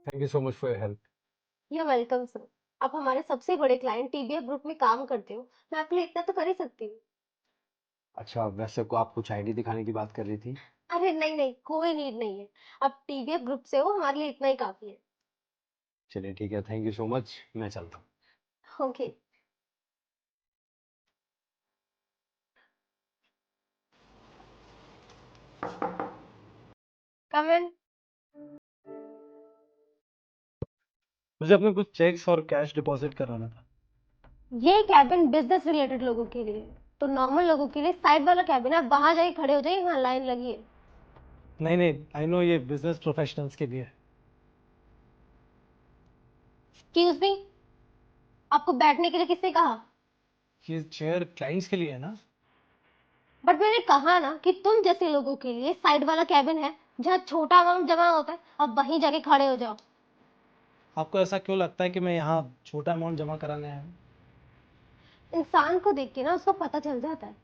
Thank you so much for your help. You welcome sir. आप हमारे सबसे बड़े क्लाइंट टीबीएफ ग्रुप में काम करते हो, मैं आपके लिए इतना तो कर ही सकती हूँ। अच्छा, वैसे को आप कुछ आईडी दिखाने की बात कर रही थी। अरे नहीं नहीं, कोई नीड नहीं है। आप टीबीएफ ग्रुप से हो, हमारे लिए इतना ही काफी है। चलिए ठीक है, थैंक यू सो मच, मैं चलता हूँ। ओके। कम इन। मुझे अपने कुछ चेक्स और कैश डिपॉजिट कराना था। ये कैबिन बिजनेस रिलेटेड लोगों के लिए है, तो नॉर्मल लोगों के लिए साइड वाला कैबिन है, आप वहां जाके खड़े हो जाइए, वहां लाइन लगी है। नहीं नहीं, आई नो ये बिजनेस प्रोफेशनल्स के लिए है। एक्सक्यूज मी, आपको बैठने के लिए किसने कहा? ये चेयर क्लाइंट्स के लिए है ना। बट मैंने कहा ना कि तुम जैसे लोगों के लिए साइड वाला कैबिन है, जहाँ छोटा अमाउंट जमा होता है, आप वहीं जाके खड़े हो जाओ। आपको ऐसा क्यों लगता है कि मैं यहाँ छोटा अमाउंट जमा कराने आया हूँ? इंसान को देख के ना उसको पता चल जाता है।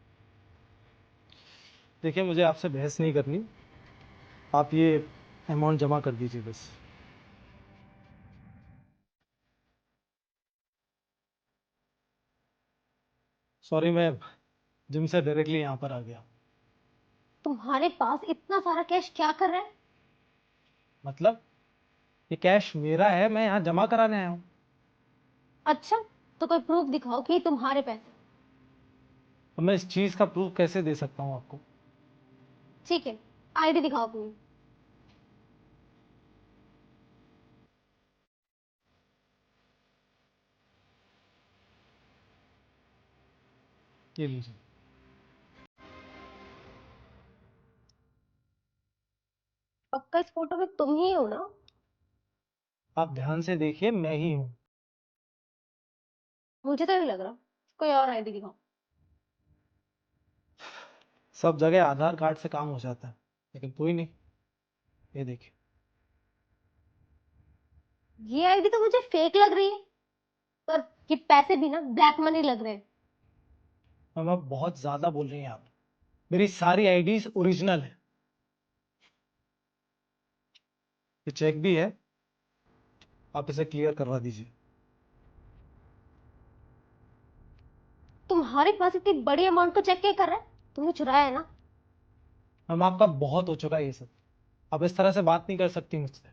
देखिए, मुझे आपसे बहस नहीं करनी। आप ये अमाउंट जमा कर दीजिए बस। सॉरी, मैं जिम से डायरेक्टली यहाँ पर आ गया। तुम्हारे पास इतना सारा कैश क्या कर रहा है? मतलब ये कैश मेरा है, मैं यहाँ जमा कराने आया हूँ। अच्छा, तो कोई प्रूफ दिखाओ कि ये तुम्हारे पैसे। अब मैं इस चीज़ का प्रूफ कैसे दे सकता हूँ आपको? ठीक है, आईडी दिखाओ अपनी। ये लीजिए। पक्का इस फोटो में तुम ही हो ना? आप ध्यान से देखिए, मैं ही हूँ। मुझे तो नहीं लग रहा। कोई और आईडी दिखाओ। सब जगह आधार कार्ड से काम हो जाता है, लेकिन कोई नहीं। ये देखिए। ये आईडी तो मुझे फेक लग रही है, पर ये पैसे भी ना ब्लैक मनी लग रहे हैं। मैम, आप बहुत ज्यादा बोल रही हैं। आप, मेरी सारी आईडीज ओरिजिनल है। ये चेक भी है, आप इसे क्लियर करवा दीजिए। तुम्हारे पास इतनी बड़ी अमाउंट को चेक क्या कर रहा है? तुमने चुराया है ना? मैम, आपका बहुत हो चुका है ये सब। आप इस तरह से बात नहीं कर सकती मुझसे।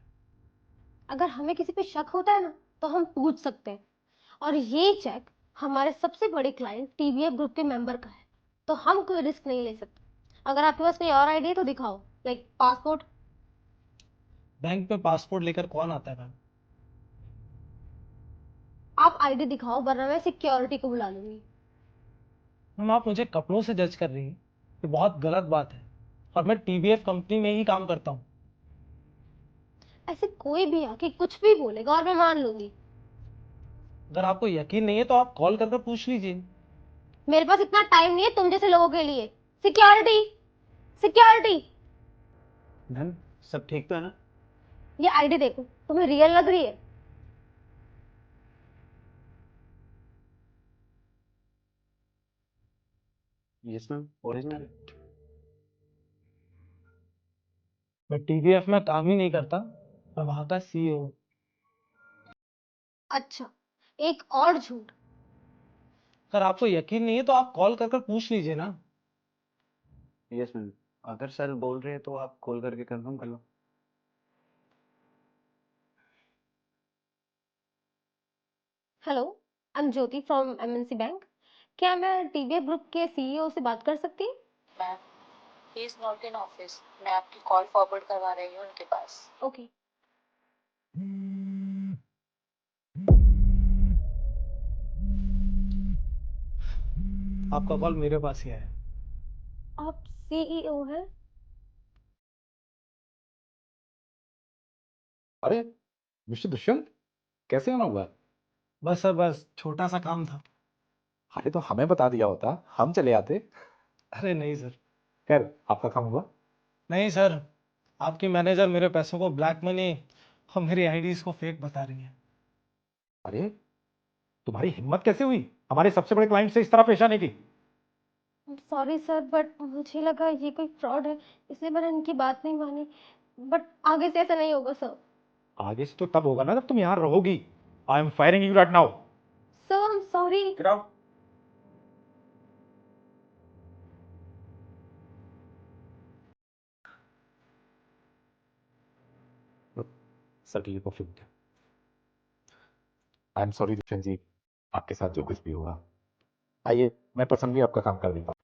अगर हमें किसी पे शक होता है ना, तो हम पूछ सकते हैं। और ये चेक हमारे सबसे बड़े क्लाइंट टीबीएफ ग्रुप के मेंबर का है, तो हम कोई रिस्क नहीं ले सकते। अगर आपके पास कोई और आईडी है तो दिखाओ, लाइक पासपोर्ट। बैंक में पासपोर्ट लेकर कौन आता है मैम? आप आईडी दिखाओ, वरना मैं सिक्योरिटी को बुला लूंगी। मैम, आप मुझे कपड़ों से जज कर रही हैं। ये बहुत गलत बात है, और मैं टीबीएफ कंपनी में ही काम करता हूँ। ऐसे कोई भी आके कुछ भी बोलेगा और मैं मान लूंगी। अगर आपको यकीन नहीं है तो आप कॉल करके पूछ लीजिए। मेरे पास इतना टाइम नहीं है तुम जैसे लोगों के लिए। Security, security. मैम, सब ठीक तो है ना? ये आईडी देखो, तुम्हें रियल लग रही है? Yes ma'am, original. मैं टीबीएफ में काम ही नहीं करता, मैं वहां का सीईओ। अच्छा, एक और झूठ। अगर आपको यकीन नहीं है तो आप कॉल कर कर पूछ लीजिए ना। यस मैम, अगर सर बोल रहे हैं तो आप कॉल करके कंफर्म कर लो। Hello, I am Jyoti from MNC bank. क्या मैं टीबीएफ ग्रुप के सीईओ से बात कर सकती हूँ? Ma'am, he is not in office. मैं आपकी कॉल फॉरवर्ड करवा रही हूँ उनके पास। ओके। आपका कॉल मेरे पास ही है। आप सीईओ हैं? अरे मिस्टर दुष्यंत, कैसे आना हुआ? बस सर, बस छोटा सा काम था। अरे तो हमें बता दिया होता, हम चले आते। अरे नहीं सर। खैर, आपका काम हुआ? नहीं सर, आपकी मैनेजर मेरे पैसों को ब्लैक मनी और मेरी आईडीज को फेक बता रही है। अरे तुम्हारी हिम्मत कैसे हुई हमारे सबसे बड़े क्लाइंट से इस तरह पेश आने की? सॉरी सर, बट मुझे लगा ये कोई फ्रॉड है, इसलिए मैंने इनकी बात नहीं मानी। बट आगे से ऐसा नहीं होगा सर। आगे से तो तब होगा ना जब तुम यहाँ रहोगी। I am firing you right now. Sir I am sorry. Get out. Sir की coffee. I am sorry Dushyant ji, आपके साथ जो कुछ भी हुआ। आइए मैं पर्सनली आपका काम कर देता हूँ।